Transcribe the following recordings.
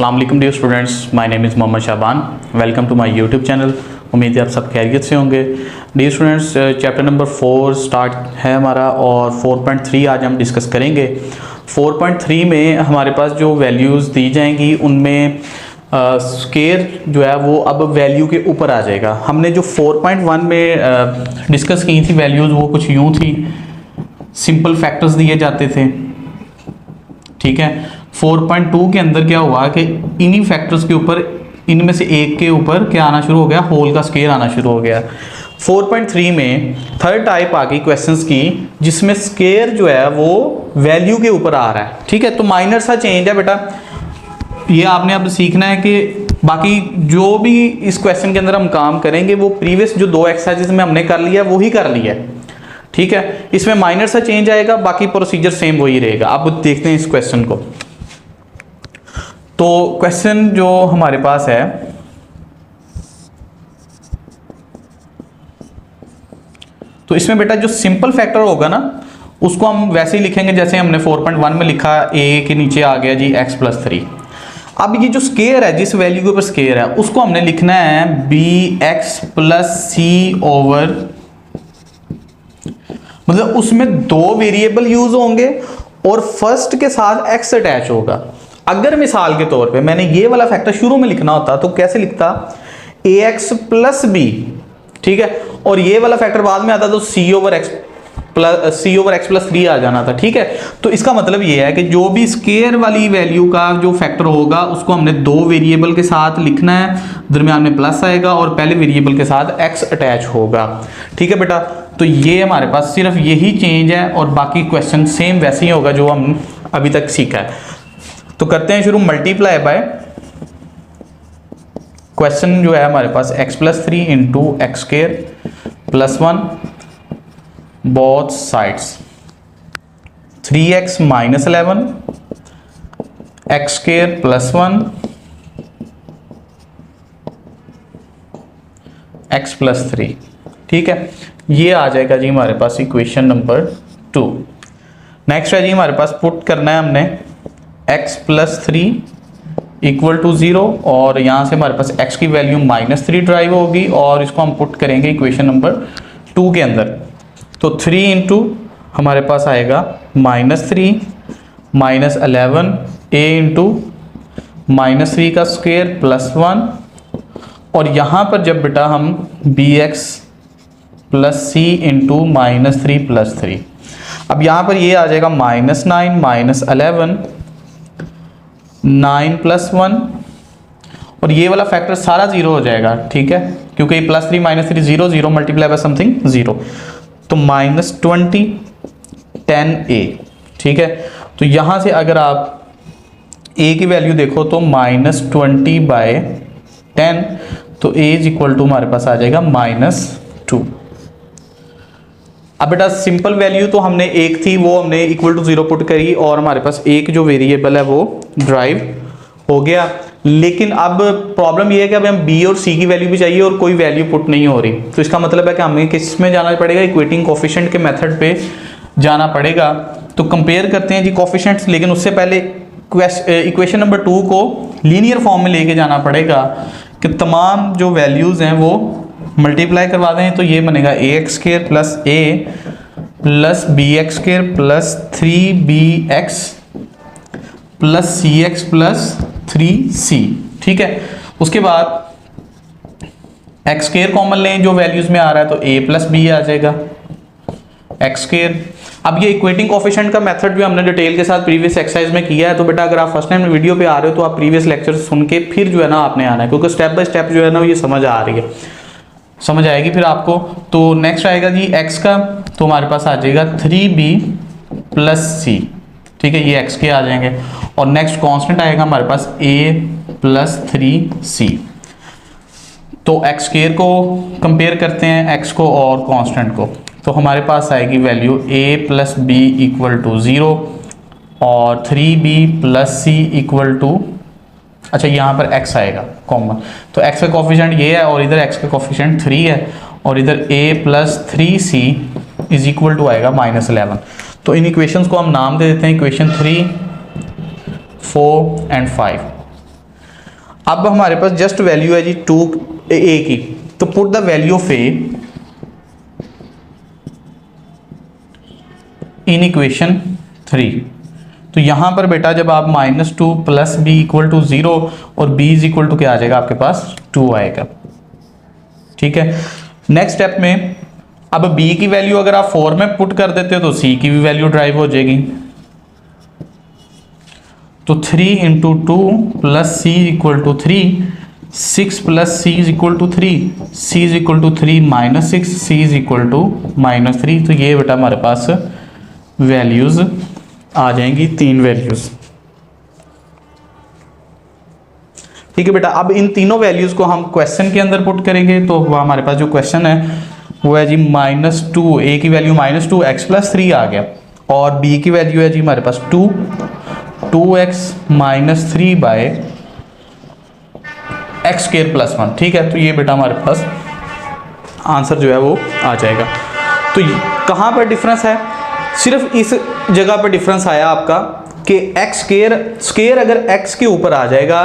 अस्सलाम वालेकुम dear students, my name is Mohammad Shaban. Welcome to my YouTube channel. उम्मीद है आप सब खैरियत से होंगे। Dear students, chapter number 4 start है हमारा और 4.3 आज हम डिस्कस करेंगे। 4.3 में हमारे पास जो वैल्यूज़ दी जाएंगी उनमें स्केयर जो है वो अब वैल्यू के ऊपर आ जाएगा। हमने जो 4.1 में डिस्कस की थी वैल्यूज़ वो कुछ यूँ थी, सिंपल फैक्टर्स दिए जाते थे, ठीक है। 4.2 के अंदर क्या हुआ कि इन्हीं फैक्टर्स के ऊपर, इनमें से एक के ऊपर क्या आना शुरू हो गया, होल का स्केयर आना शुरू हो गया। 4.3 में थर्ड टाइप आ गई क्वेश्चंस की जिसमें स्केयर जो है वो वैल्यू के ऊपर आ रहा है, ठीक है। तो माइनर सा चेंज है बेटा, ये आपने अब सीखना है कि बाकी जो भी इस क्वेश्चन के अंदर हम काम करेंगे वो प्रीवियस जो 2 एक्सरसाइजेस में हमने कर लिया वही कर लिया है, ठीक है। इसमें माइनर सा चेंज आएगा, बाकी प्रोसीजर सेम वही रहेगा। अब देखते हैं इस क्वेश्चन को। तो क्वेश्चन जो हमारे पास है, तो इसमें बेटा जो सिंपल फैक्टर होगा ना उसको हम वैसे ही लिखेंगे जैसे हमने 4.1 में लिखा, a के नीचे आ गया जी x+3। अब ये जो स्केयर है, जिस वैल्यू के ऊपर स्केयर है उसको हमने लिखना है bx+c ओवर, मतलब उसमें 2 वेरिएबल यूज होंगे और फर्स्ट के साथ x अटैच होगा। अगर मिसाल के तौर पे मैंने ये वाला फैक्टर शुरू में लिखना होता तो कैसे लिखता, ax+b, ठीक है, और ये वाला फैक्टर बाद में आता तो c ओवर x+3 आ जाना था, ठीक है। तो इसका मतलब ये है कि जो भी स्केयर वाली वैल्यू का जो फैक्टर होगा उसको हमने 2 वेरिएबल के साथ लिखना है, दरमियान में प्लस आएगा और पहले वेरिएबल के साथ x अटैच होगा, ठीक है बेटा। तो ये हमारे पास सिर्फ यही चेंज है और बाकी क्वेश्चन सेम वैसे ही होगा जो हम अभी तक सीखा है। तो करते हैं शुरू। मल्टीप्लाई बाय क्वेश्चन जो है हमारे पास x+3 into X square plus 1 both sides, 3x minus 11 x square plus 1 x+3, ठीक है। ये आ जाएगा जी हमारे पास इक्वेशन नंबर 2। नेक्स्ट है जी हमारे पास पुट करना है हमने x+3 इक्वल टू 0 और यहाँ से हमारे पास x की वैल्यू -3 ड्राइव होगी और इसको हम पुट करेंगे इक्वेशन नंबर 2 के अंदर। तो 3 इंटू हमारे पास आएगा -3 -11 a इंटू -3 का स्क्वायर प्लस 1 और यहाँ पर जब बेटा हम bx+c इंटू -3 प्लस 3, अब यहाँ पर ये आ जाएगा -9 -11 9 + 1 और ये वाला फैक्टर सारा 0 हो जाएगा, ठीक है, क्योंकि +3 -3 0 0 मल्टीप्लाई बाय समथिंग 0, तो -20 10a, ठीक है। तो यहाँ से अगर आप a की वैल्यू देखो तो -20/10, तो a इज इक्वल टू हमारे पास आ जाएगा -2। अब बेटा सिंपल वैल्यू तो हमने एक थी वो हमने इक्वल टू 0 पुट करी और हमारे पास एक जो वेरिएबल है वो ड्राइव हो गया। लेकिन अब प्रॉब्लम ये है कि अब हम b और c की वैल्यू भी चाहिए और कोई वैल्यू पुट नहीं हो रही, तो इसका मतलब है कि हमें किस में जाना पड़ेगा, इक्वेटिंग कोफिशिएंट के मेथड पे जाना पड़ेगा। तो कंपेयर करते हैं जी कोफिशिएंट्स, लेकिन उससे पहले इक्वेशन नंबर 2 को लीनियर फॉर्म में लेके जाना पड़ेगा कि तमाम जो वैल्यूज हैं वो मल्टीप्लाई करवा दें। तो ये बनेगा ax² plus a plus bx² plus 3bx plus cx plus 3c, ठीक है। उसके बाद x² कॉमन लें जो वैल्यूज में आ रहा है तो a प्लस b आ जाएगा x²। अब ये इक्वेटिंग कोफिशिएंट का मेथड जो हमने डिटेल के साथ प्रीवियस एक्सरसाइज में किया है, तो बेटा अगर आप फर्स्ट टाइम वीडियो पे आ रहे हो तो आप प्रीवियस लेक्चर सुन के फिर जो है ना आपने आना है, क्योंकि स्टेप बाय स्टेप जो है ना ये समझ आ रही है, समझ आएगी फिर आपको। तो नेक्स्ट आएगा जी x का, तो हमारे पास आ जाएगा 3b प्लस c, ठीक है, ये x के आ जाएंगे और नेक्स्ट कांस्टेंट आएगा हमारे पास a प्लस 3c। तो x² को कंपेयर करते हैं, x को और कांस्टेंट को, तो हमारे पास आएगी value a plus b equal to 0 और 3b plus c equal to, अच्छा यहाँ पर x आएगा कॉमन, तो x का कोफिशिएंट ये है और इधर x का कोफिशिएंट 3 है और इधर a plus 3c is equal to आएगा -11। तो इन इक्वेशंस को हम नाम दे देते हैं इक्वेशन 3, 4 एंड 5। अब हमारे पास जस्ट वैल्यू है जी 2a की, तो put the value of a in equation 3। तो यहां पर बेटा जब आप -2 प्लस बी इक्वल टू 0 और b इज इक्वल टू क्या आ जाएगा आपके पास 2 आएगा। ठीक है, नेक्स्ट स्टेप में अब b की वैल्यू अगर आप 4 में पुट कर देते हो तो c की भी वैल्यू ड्राइव हो जाएगी। तो 3 into 2 plus C equal to 3, 6 plus C is equal to 3, C is equal to 3 minus 6, C is equal to -3। तो ये बेटा हमारे पास वैल्यूज आ जाएंगी, 3 वैल्यूज। ठीक है बेटा, अब इन तीनों वैल्यूज को हम क्वेश्चन के अंदर पुट करेंगे। तो हमारे पास जो क्वेश्चन है वो है जी -2, a की वैल्यू -2 x प्लस 3 आ गया, और b की वैल्यू है जी हमारे पास 2x minus 3 by X square plus 1। ठीक है, तो ये बेटा हमारे पास आंसर जो है वो आ जाएगा। तो कहाँ पर डिफरेंस है, सिर्फ इस जगह पर डिफरेंस आया आपका कि एक्स स्क्वायर अगर x के ऊपर आ जाएगा,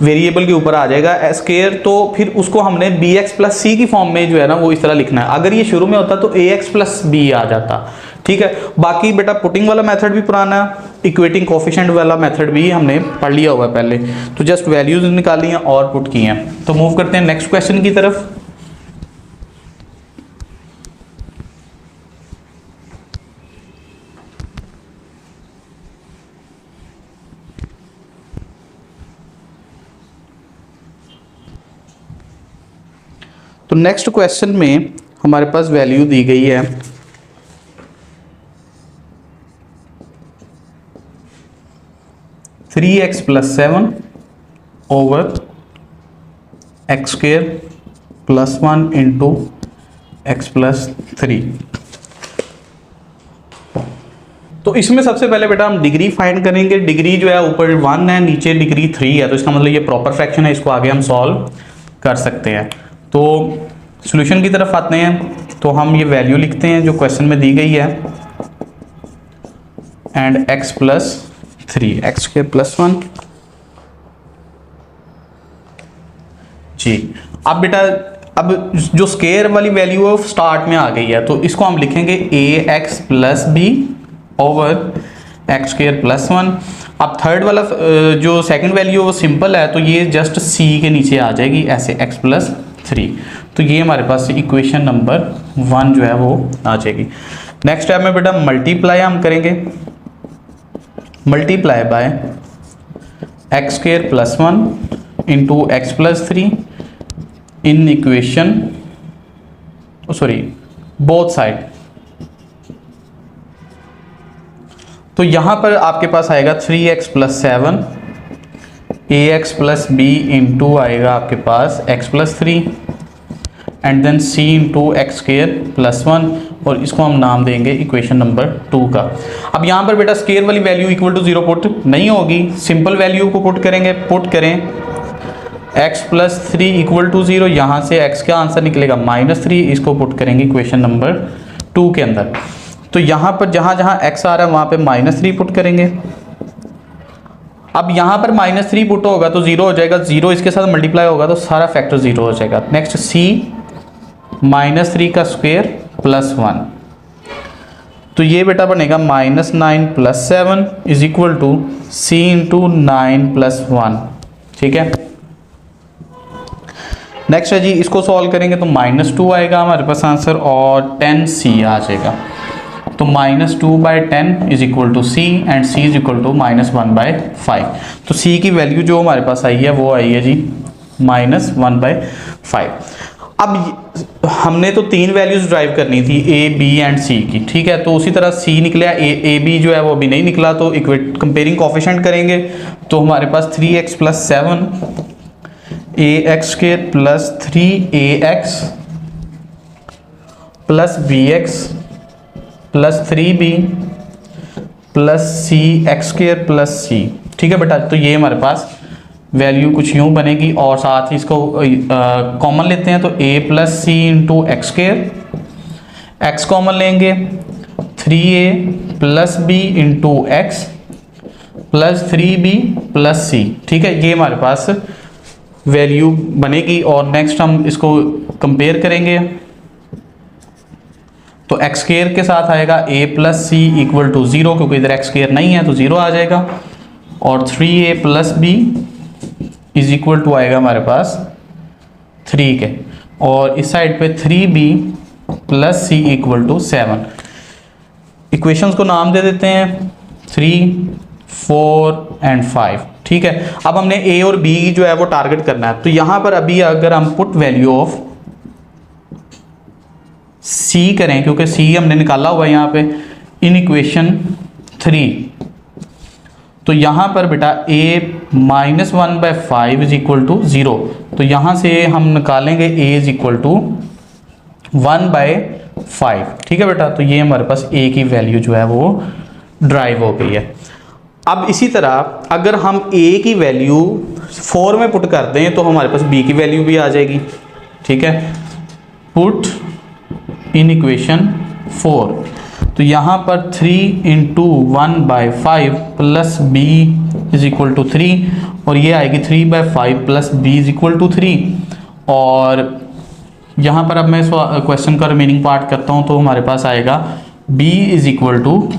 वेरिएबल के ऊपर आ जाएगा स्क्वायर, तो फिर उसको हमने bx प्लस सी की फॉर्म में जो है ना वो इस तरह लिखना है। अगर ये शुरू में होता तो ax प्लस बी आ जाता। ठीक है, बाकी बेटा पुटिंग वाला मेथड भी पुराना है, इक्वेटिंग कोफिशिएंट वाला मेथड भी हमने पढ़ लिया हुआ है पहले। तो जस्ट वैल्यूज निकाली हैं और पुट की हैं। तो मूव करते हैं नेक्स्ट क्वेश्चन की तरफ। तो नेक्स्ट क्वेश्चन में हमारे पास वैल्यू दी गई है 3x plus 7 over X square plus 1 into X plus 3। तो इसमें सबसे पहले बेटा हम डिग्री फाइंड करेंगे। डिग्री जो है ऊपर 1 है, नीचे डिग्री 3 है, तो इसका मतलब ये प्रॉपर फ्रैक्शन है, इसको आगे हम सॉल्व कर सकते हैं। तो सॉल्यूशन की तरफ आते हैं। तो हम ये वैल्यू लिखते हैं जो क्वेश्चन में दी गई है, and x plus 3, x square plus 1 जी। अब बेटा अब जो स्क्वायर वाली वैल्यू है स्टार्ट में आ गई है, तो इसको हम लिखेंगे ax plus B over X square plus 1। अब थर्ड वाला जो सेकंड वैल्यू है वो सिंपल है, तो ये जस्ट c के नीचे आ जाएगी ऐसे x प्लस 3। तो ये हमारे पास इक्वेशन नंबर 1 जो है वो आ जाएगी। नेक्स्ट स्टेप में बेटा मल्टीप्लाई हम करेंगे, multiply by X square plus 1 into X plus 3 in equation sorry both side. तो यहां पर आपके पास आएगा 3x plus 7, ax plus B into आएगा आपके पास x plus 3 and then c into X square plus 1, और इसको हम नाम देंगे इक्वेशन नंबर 2 का। अब यहाँ पर बेटा स्क्वायर वाली वैल्यू इक्वल टू 0 पुट नहीं होगी, सिंपल वैल्यू को पुट करेंगे। पुट करें x प्लस 3 इक्वल टू 0, यहाँ से x का आंसर निकलेगा -3, इसको पुट करेंगे इक्वेशन नंबर 2 के अंदर। तो यहाँ पर जहाँ जहाँ x आ रहा है वहाँ पे -3 पुट करेंगे। अब यहाँ पर -3 पुट होगा तो 0 हो जाएगा, 0 इसके साथ मल्टीप्लाई होगा तो सारा फैक्टर 0 हो जाएगा। नेक्स्ट c -3 का स्क्वायर प्लस 1, तो ये बेटा बनेगा -9 plus 7 is equal to c into 9 plus 1। ठीक है, नेक्स्ट है जी, इसको सॉल्व करेंगे तो -2 आएगा हमारे पास आंसर, और 10c आ जाएगा। तो -2/10 is equal to c and c is equal to -1/5। तो c की वैल्यू जो हमारे पास आई है वो आई है जी -1/5। अब हमने तो 3 वैल्यूज ड्राइव करनी थी a, b एंड c की। ठीक है, तो उसी तरह c निकला, a b जो है वो अभी नहीं निकला, तो कंपेयरिंग कोफिशिएंट करेंगे। तो हमारे पास 3x plus 7 ax square plus 3ax plus bx plus 3b plus c x square plus c। ठीक है बेटा, तो ये हमारे पास वैल्यू कुछ यूं बनेगी, और साथ ही इसको कॉमन लेते हैं तो a plus C into X square, X common लेंगे 3a plus B into X plus 3b plus c। ठीक है, ये हमारे पास वैल्यू बनेगी और नेक्स्ट हम इसको कंपेयर करेंगे। तो एक्स स्क्वायर के साथ आएगा a plus C equal to 0, क्योंकि इधर एक्स स्क्वायर नहीं है तो 0 आ जाएगा, और 3a plus B is equal to आएगा हमारे पास 3 के, और इस साइड पे 3b plus C equal to 7। Equations को नाम दे देते हैं 3, 4 एंड 5। ठीक है, अब हमने a और b जो है वो टारगेट करना है। तो यहां पर अभी अगर हम पुट वैल्यू ऑफ c करें, क्योंकि c हमने निकाला हुआ है यहाँ पे इन इक्वेशन 3, तो यहां पर बेटा a minus 1/5 is equal to 0। तो यहां से हम निकालेंगे a इज इक्वल टू 1/5। ठीक है बेटा, तो ये हमारे पास a की वैल्यू जो है वो ड्राइव हो गई है। अब इसी तरह अगर हम a की वैल्यू 4 में पुट कर दें तो हमारे पास b की वैल्यू भी आ जाएगी। ठीक है, पुट इन इक्वेशन 4, तो यहाँ पर 3 into 1/5 plus b is equal to 3, और ये आएगी 3/5 plus b is equal to 3। और यहाँ पर अब मैं क्वेश्चन का रिमेनिंग पार्ट करता हूँ, तो हमारे पास आएगा b is equal to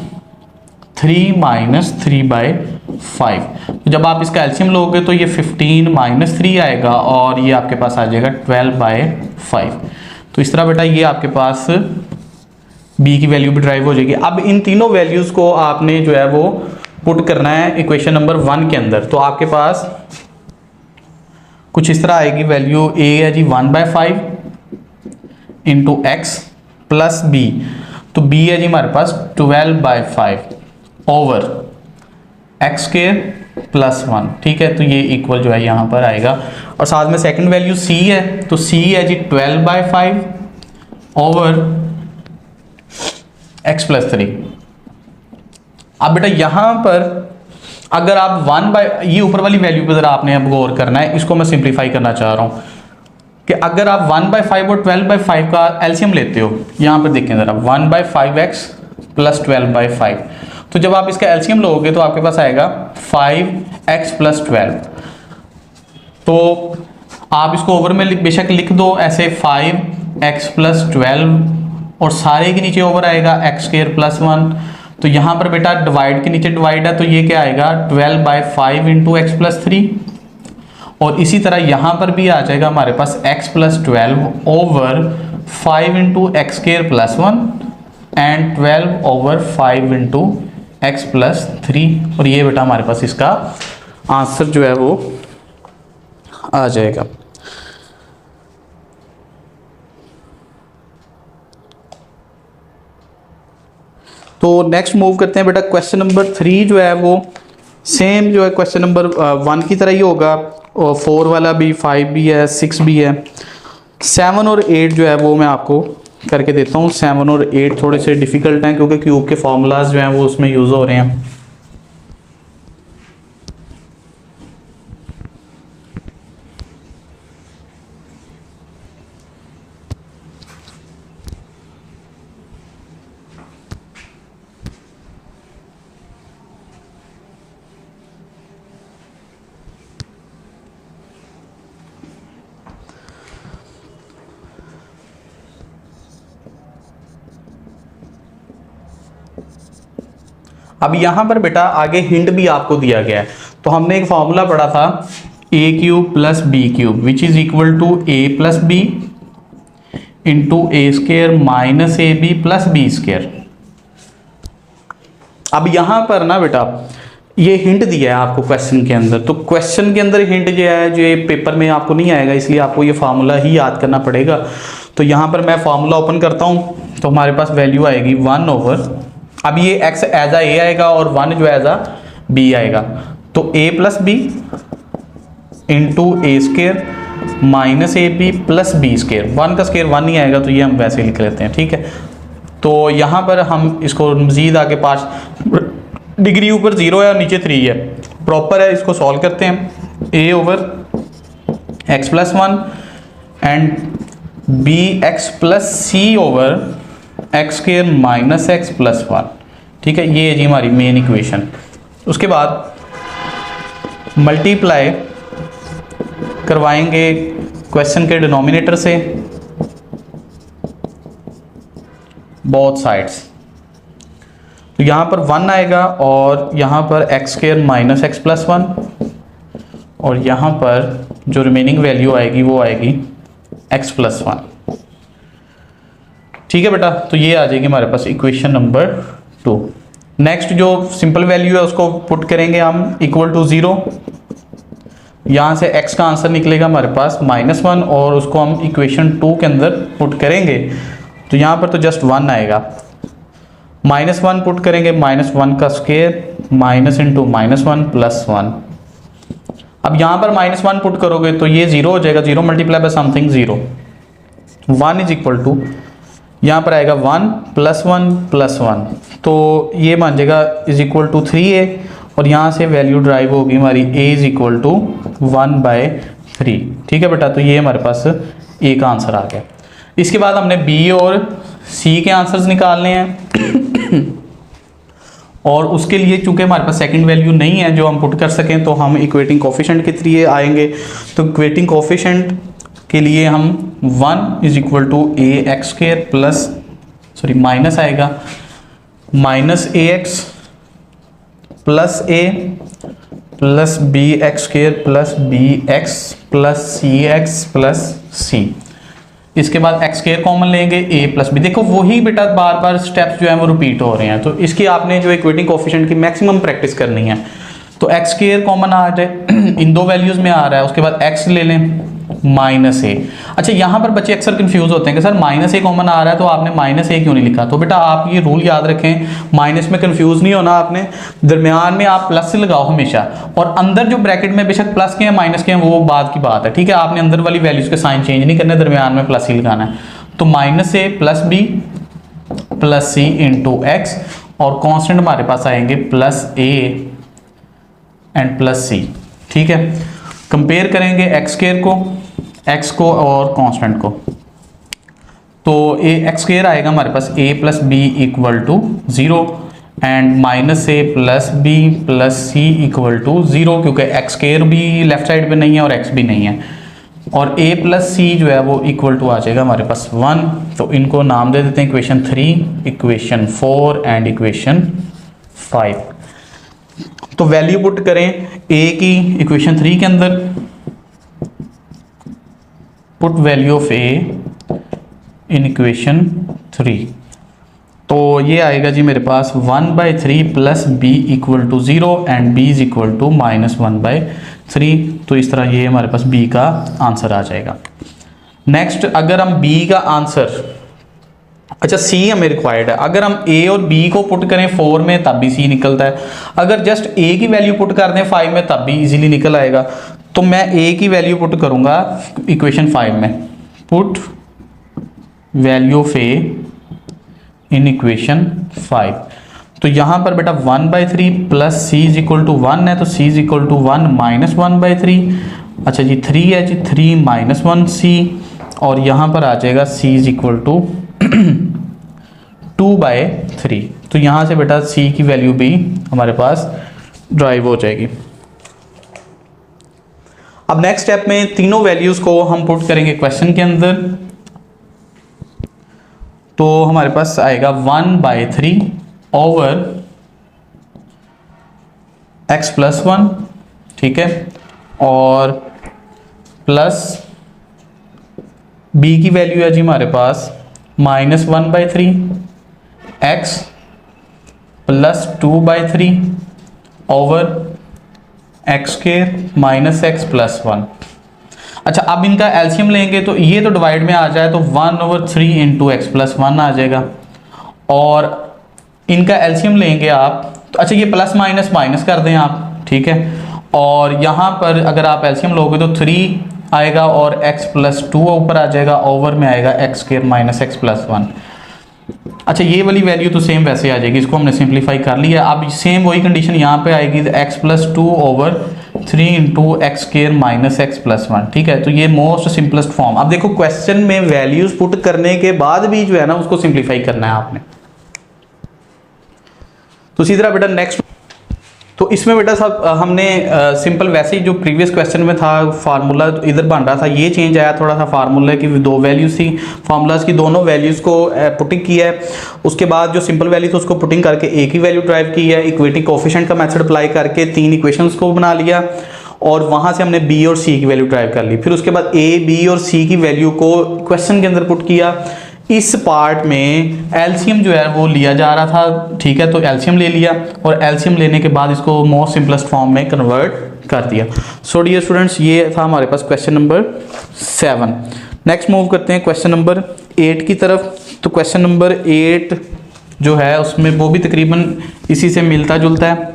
3 minus 3/5। जब आप इसका एलसीएम लोगे तो ये 15 माइनस 3 आएगा, और ये आपके पास आ जाएगा 12/5। तो इस तरह बेटा ये आपके पास b की वैल्यू भी ड्राइव हो जाएगी। अब इन तीनों वैल्यूज़ को आपने जो है वो पुट करना है इक्वेशन नंबर 1 के अंदर। तो आपके पास कुछ इस तरह आएगी वैल्यू, a है जी 1/5 इंटू एक्स प्लस b, तो b है जी हमारे पास 12/5 ओवर एक्स स्क्वायर प्लस 1। ठीक है, तो ये इक्वल जो है यहाँ पर आएगा, और साथ में सेकंड वैल्यू c है, तो c है जी 12/5 ओवर x प्लस 3। अब बेटा यहाँ पर अगर आप ये ऊपर वाली वैल्यू पर जरा आपने अब गौर करना है, इसको मैं सिंप्लीफाई करना चाह रहा हूँ कि अगर आप 1/5 और 12/5 का एलसीएम लेते हो, यहाँ पर देखें जरा 1/5x प्लस 12/5, तो जब आप इसका एलसीएम लोगे तो आपके पास आएगा 5x प्लस 12। तो आप इसको ओवर में बेशक लिख दो ऐसे 5x प्लस 12, और सारे के नीचे ओवर आएगा x स्क्वायर प्लस 1। तो यहाँ पर बेटा डिवाइड के नीचे डिवाइड है, तो ये क्या आएगा 12/5 इंटू एक्स प्लस 3, और इसी तरह यहाँ पर भी आ जाएगा हमारे पास x plus 12 over 5 into X square plus 1 and 12 over 5 into X plus 3, और ये बेटा हमारे पास इसका आंसर जो है वो आ जाएगा। तो नेक्स्ट मूव करते हैं बेटा, क्वेश्चन नंबर 3 जो है वो सेम जो है क्वेश्चन नंबर 1 की तरह ही होगा, और 4 वाला भी, 5 भी है, 6 भी है। 7 और 8 जो है वो मैं आपको करके देता हूँ। 7 और 8 थोड़े से डिफ़िकल्ट हैं क्योंकि क्यूब के फॉर्मूलाज जो हैं वो उसमें यूज़ हो रहे हैं। अब यहाँ पर बेटा आगे हिंट भी आपको दिया गया है। तो हमने एक फॉर्मूला पढ़ा था a cube plus B cube which is equal to a plus B into A square minus A B plus B square. अब यहाँ पर ना बेटा ये हिंट दिया है आपको क्वेश्चन के अंदर, तो क्वेश्चन के अंदर हिंट जो है जो ये पेपर में आपको नहीं आएगा, इसलिए आपको ये फार्मूला ही याद करना पड़ेगा। तो यहाँ पर मैं फार्मूला ओपन करता हूँ, तो हमारे पास वैल्यू आएगी 1 ओवर, अब ये x एज आ a आएगा और 1 जो एज आ b आएगा, तो a plus B into A square minus A B plus B square. 1 का स्क्वेयर 1 नहीं आएगा, तो ये हम वैसे लिख लेते हैं। ठीक है, तो यहाँ पर हम इसको मज़ीद आगे 5 डिग्री ऊपर 0 है और नीचे 3 है, प्रॉपर है, इसको सॉल्व करते हैं। a over x plus 1 and B X plus C over X square minus X plus 1। ठीक है, ये है जी हमारी मेन इक्वेशन। उसके बाद मल्टीप्लाई करवाएंगे क्वेश्चन के डिनोमिनेटर से बोथ साइड्स। तो यहाँ पर 1 आएगा और यहाँ पर x square minus X plus 1 और यहाँ पर जो रिमेनिंग वैल्यू आएगी वो आएगी एक्स प्लस 1। ठीक है बेटा, तो ये आ जाएगी हमारे पास इक्वेशन नंबर 2। नेक्स्ट जो सिंपल वैल्यू है उसको पुट करेंगे हम इक्वल टू 0। यहाँ से x का आंसर निकलेगा हमारे पास -1 और उसको हम इक्वेशन 2 के अंदर पुट करेंगे तो यहाँ पर तो जस्ट 1 आएगा। -1 पुट करेंगे, -1 का स्क्वायर माइनस इंटू -1 प्लस 1। अब यहाँ पर -1 पुट करोगे तो ये 0 हो जाएगा, 0 multiply by something 0। 1 is equal to यहाँ पर आएगा 1 प्लस 1 प्लस 1, तो ये मान जाएगा इज इक्वल टू 3a और यहाँ से वैल्यू ड्राइव होगी हमारी a इज इक्वल टू 1/3। ठीक है बेटा, तो ये हमारे पास a का आंसर आ गया। इसके बाद हमने b और c के आंसर्स निकालने हैं और उसके लिए चूंकि हमारे पास सेकंड वैल्यू नहीं है जो हम पुट कर सकें तो हम इक्वेटिंग कोफिशिएंट के थ्रू आएंगे। तो इक्वेटिंग कोफिशिएंट के लिए हम 1 is equal to A X square plus minus आएगा -ax plus a plus B X square plus B X plus C X plus C. इसके बाद एक्स स्क्वायर कॉमन लेंगे a प्लस बी। देखो वही बेटा बार बार स्टेप्स जो है वो रिपीट हो रहे हैं, तो इसकी आपने जो इक्वेटिंग कोफिशिएंट की मैक्सिमम प्रैक्टिस करनी है। तो एक्स स्क्वायर कॉमन आ जाए, इन दो वैल्यूज में आ रहा है, उसके बाद x ले लें -a। अच्छा यहाँ पर बच्चे अक्सर कंफ्यूज होते हैं कि सर -a कॉमन आ रहा है तो आपने -a क्यों नहीं लिखा। तो बेटा आप ये रूल याद रखें, माइनस में कंफ्यूज नहीं होना आपने, दरमियान में आप प्लस से लगाओ हमेशा और अंदर जो ब्रैकेट में बेशक प्लस के हैं माइनस के हैं वो बाद की बात है। ठीक है, आपने अंदर वाली वैल्यूज के साइन चेंज नहीं करने, दरमियान में प्लस ही लगाना है। तो -a plus b plus c into X और कॉन्स्टेंट हमारे पास आएंगे +a एंड +c। ठीक है, कंपेयर करेंगे x को और कांस्टेंट को, तो एक्स स्क्वायर आएगा हमारे पास a plus B equal to 0 and -a plus B plus C equal to 0, क्योंकि एक्स स्क्वायर भी लेफ्ट साइड पे नहीं है और x भी नहीं है, और a प्लस सी जो है वो इक्वल टू आ जाएगा हमारे पास 1। तो इनको नाम दे देते हैं इक्वेशन 3, इक्वेशन 4 एंड इक्वेशन 5। तो वैल्यू पुट करें a की इक्वेशन 3 के अंदर, put value of a in equation 3, तो ये आएगा जी मेरे पास 1/3 plus b equal to 0 and b is equal to -1/3। तो इस तरह ये हमारे पास b का आंसर आ जाएगा। नेक्स्ट अगर हम b का आंसर, अच्छा c हमें रिक्वायर्ड है, अगर हम a और b को पुट करें 4 में तब भी c निकलता है, अगर जस्ट a की वैल्यू पुट कर दें 5 में तब भी इजीली निकल आएगा। तो मैं a की वैल्यू पुट करूंगा इक्वेशन 5 में, put value of a in equation 5। तो यहाँ पर बेटा 1/3 plus c is equal to 1 है, तो c इज इक्वल टू 1 -1/3। अच्छा जी 3 है जी, 3 -1c और यहाँ पर आ जाएगा c इज इक्वल टू 2/3। तो यहाँ से बेटा c की वैल्यू भी हमारे पास ड्राइव हो जाएगी। अब नेक्स्ट स्टेप में तीनों वैल्यूज को हम पुट करेंगे क्वेश्चन के अंदर, तो हमारे पास आएगा 1/3 ओवर x प्लस 1, ठीक है, और प्लस b की वैल्यू है जी हमारे पास -1/3 x plus 2/3 over X square minus X plus 1। अच्छा अब इनका एलसीएम लेंगे तो ये तो डिवाइड में आ जाए तो 1/3 इंटू एक्स प्लस 1 आ जाएगा, और इनका एलसीएम लेंगे आप तो अच्छा ये प्लस माइनस माइनस कर दें आप, ठीक है, और यहाँ पर अगर आप एलसीएम लोगे तो 3 आएगा और x प्लस 2 ऊपर आ जाएगा, ओवर में आएगा x square minus X plus 1। अच्छा ये वाली वैल्यू तो सेम वैसे आ जाएगी, इसको हमने सिंप्लीफाई कर लिया। अब सेम वही कंडीशन यहाँ पे आएगी, तो x plus 2 over 3 into X square minus X plus 1। ठीक है, तो ये मोस्ट सिंपलेस्ट फॉर्म। अब देखो क्वेश्चन में वैल्यूज पुट करने के बाद भी जो है ना उसको सिंप्लीफाई करना है आपने। तो इसी तरह बेटा नेक्स्ट तो इसमें बेटा साहब हमने सिंपल वैसे ही जो प्रीवियस क्वेश्चन में था फार्मूला इधर बन रहा था, ये चेंज आया थोड़ा सा, फार्मूला की दो वैल्यूज थी, फार्मूलाज की दोनों वैल्यूज को पुटिंग किया है, उसके बाद जो सिंपल वैल्यू थी उसको पुटिंग करके एक ही वैल्यू ड्राइव की है, इक्वेटिंग कोफिशिएंट का मेथड अप्लाई करके 3 इक्वेशंस को बना लिया और वहां से हमने बी और सी की वैल्यू ड्राइव कर ली। फिर उसके बाद ए बी और सी की वैल्यू को क्वेश्चन के अंदर पुट किया। इस पार्ट में एलसीएम जो है वो लिया जा रहा था, ठीक है, तो एलसीएम ले लिया और एलसीएम लेने के बाद इसको मोस्ट सिंपलेस्ट फॉर्म में कन्वर्ट कर दिया। सो डियर स्टूडेंट्स, ये था हमारे पास क्वेश्चन नंबर 7। नेक्स्ट मूव करते हैं क्वेश्चन नंबर 8 की तरफ। तो क्वेश्चन नंबर 8 जो है उसमें वो भी तकरीबन इसी से मिलता जुलता है।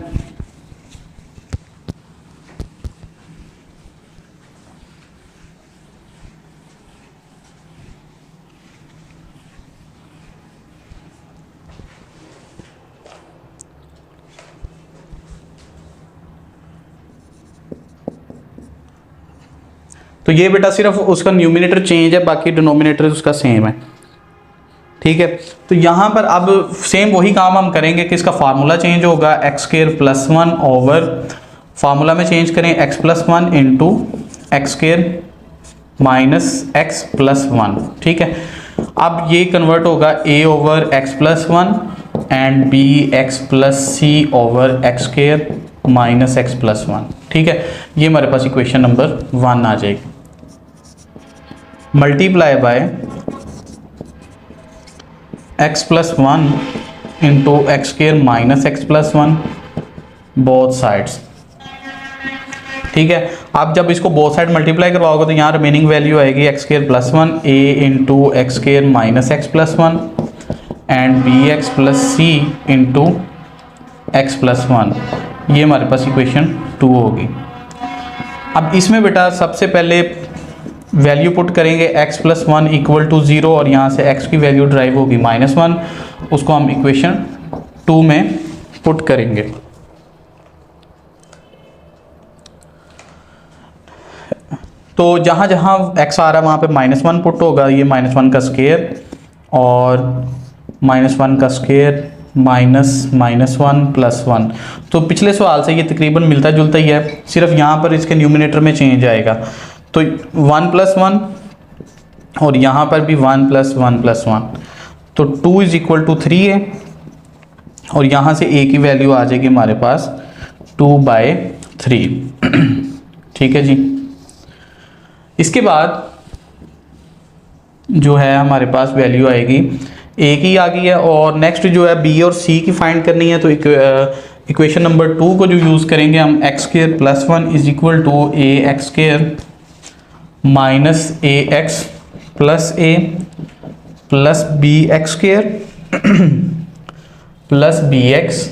तो ये बेटा सिर्फ उसका न्यूमिनेटर चेंज है, बाकी डिनोमिनेटर उसका सेम है, ठीक है। तो यहाँ पर अब सेम वही काम हम करेंगे कि इसका फार्मूला चेंज होगा, X square plus 1 over formula में चेंज करें X plus 1 into X square minus X plus 1, ठीक है। अब ये कन्वर्ट होगा A over X plus 1 and B X plus C over X square minus X plus 1, ठीक है। ये हमारे पास इक्वेशन नंबर 1 आ जाएगी। Multiply by x plus 1 into X square minus X plus 1 both sides, ठीक है। आप जब इसको बोथ साइड मल्टीप्लाई करवाओगे तो यहाँ रिमेनिंग वैल्यू आएगी X square plus 1 A into X square minus X plus 1 and B X plus C into X plus 1। ये हमारे पास इक्वेशन 2 होगी। अब इसमें बेटा सबसे पहले वैल्यू पुट करेंगे x प्लस 1 इक्वल टू 0 और यहाँ से x की वैल्यू ड्राइव होगी -1, उसको हम इक्वेशन 2 में पुट करेंगे। तो जहाँ जहाँ x आ रहा है वहाँ पे -1 पुट होगा, ये -1 का स्क्वायर और -1 का स्क्वायर -1 प्लस 1। तो पिछले सवाल से ये तकरीबन मिलता जुलता ही है, सिर्फ यहाँ पर इसके न्यूमिनेटर में चेंज आएगा। तो 1 प्लस 1 और यहाँ पर भी 1 प्लस 1 प्लस 1, तो 2 इज इक्वल टू 3 है और यहाँ से a की वैल्यू आ जाएगी हमारे पास 2/3, ठीक है जी। इसके बाद जो है हमारे पास वैल्यू आएगी a की आ गई है और नेक्स्ट जो है b और c की फाइंड करनी है। तो इक्वेशन नंबर 2 को जो यूज़ करेंगे हम X square plus 1 is equal to A X square minus A X plus A plus B X square plus B X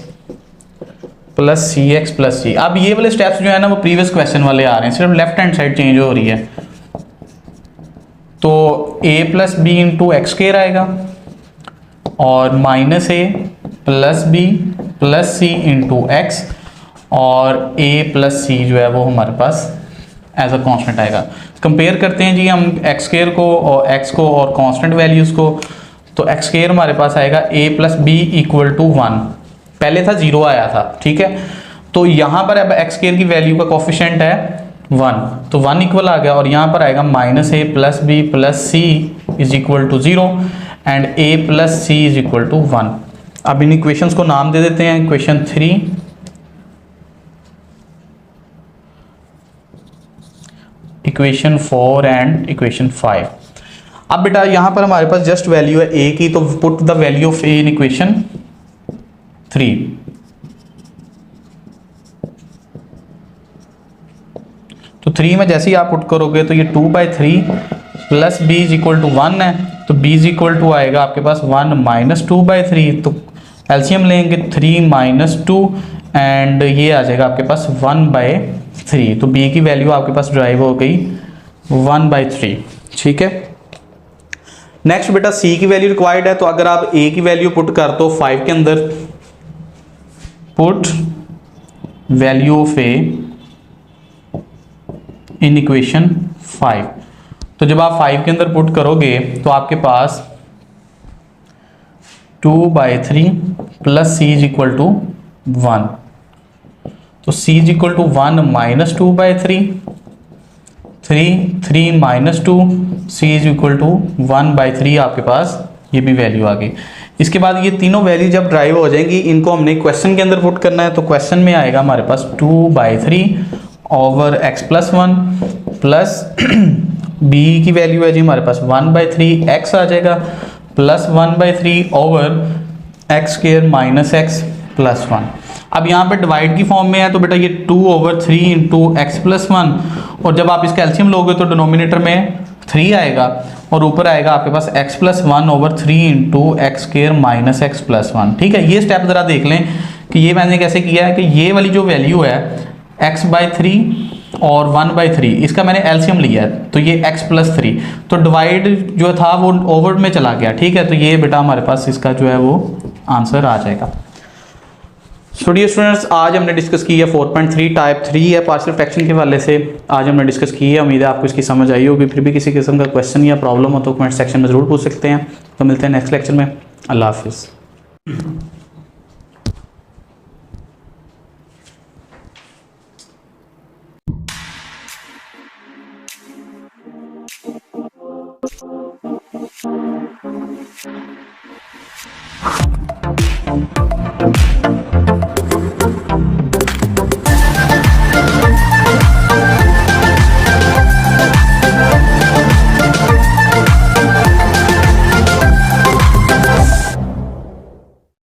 plus C X plus C. अब ये वाले स्टेप्स जो है ना वो प्रीवियस क्वेश्चन वाले आ रहे हैं, सिर्फ लेफ्ट हैंड साइड चेंज हो रही है। तो a plus B into X square आएगा और minus A plus B plus C into X और a प्लस सी जो है वो हमारे पास एज अ कांस्टेंट आएगा। कंपेयर करते हैं जी हम एक्स स्क्वायर को और एक्स को और कांस्टेंट वैल्यूज़ को। तो एक्स स्क्वायर हमारे पास आएगा a plus B equal to 1, पहले था 0 आया था, ठीक है। तो यहाँ पर अब एक्स स्क्वायर की वैल्यू का कोफिशिएंट है 1, तो 1 इक्वल आ गया और यहाँ पर आएगा minus A plus B plus C is equal to 0 and a plus C is equal to 1। अब इन इक्वेशंस को नाम दे देते हैं, इक्वेशन 3, इक्वेशन 4 एंड इक्वेशन 5। अब बेटा यहाँ पर हमारे पास जस्ट वैल्यू है a की, तो put the value of a in equation 3। तो 3 में जैसे ही आप पुट करोगे तो ये 2/3 plus b is equal to 1 है, तो b इज इक्वल टू आएगा आपके पास 1 माइनस 2/3। तो एलसीएम लेंगे 3 माइनस 2 एंड ये आ जाएगा आपके पास 1/3। तो b की वैल्यू आपके पास ड्राइव हो गई 1/3, ठीक है। नेक्स्ट बेटा c की वैल्यू रिक्वायर्ड है, तो अगर आप a की वैल्यू पुट कर दो 5 के अंदर, put value of a in equation 5। तो जब आप 5 के अंदर पुट करोगे तो आपके पास 2/3 plus c is equal to 1। तो c is equal to 1 minus 2/3, 3 minus 2, c is equal to 1/3 आपके पास ये भी वैल्यू आ गई। इसके बाद ये तीनों वैल्यू जब ड्राइव हो जाएंगी इनको हमने क्वेश्चन के अंदर पुट करना है। तो क्वेश्चन में आएगा हमारे पास 2/3 over x plus 1 plus b की वैल्यू है जी हमारे पास 1/3 x आ जाएगा plus 1/3 over x square minus x plus 1। अब यहाँ पे डिवाइड की फॉर्म में है तो बेटा ये 2/3 इंटू एक्स प्लस 1, और जब आप इसका एलसीएम लोगे तो डिनोमिनेटर में 3 आएगा और ऊपर आएगा आपके पास x plus 1 over 3 into X square minus X plus 1। ठीक है, ये स्टेप ज़रा देख लें कि ये मैंने कैसे किया है कि ये वाली जो वैल्यू है x/3 और 1/3 इसका मैंने एलसीएम लिया है तो ये x प्लस 3, तो डिवाइड जो था वो ओवर में चला गया। ठीक है, तो ये बेटा हमारे पास इसका जो है वो आंसर आ जाएगा। सो डियर स्टूडेंट्स, आज हमने डिस्कस की है 4.3 टाइप 3 है पार्शियल फ्रैक्शन के वाले से आज हमने डिस्कस की है। उम्मीद है आपको इसकी समझ आई होगी। फिर भी किसी किस्म का क्वेश्चन या प्रॉब्लम हो तो कमेंट सेक्शन में ज़रूर पूछ सकते हैं। तो मिलते हैं नेक्स्ट लेक्चर में। अल्लाह हाफिज़।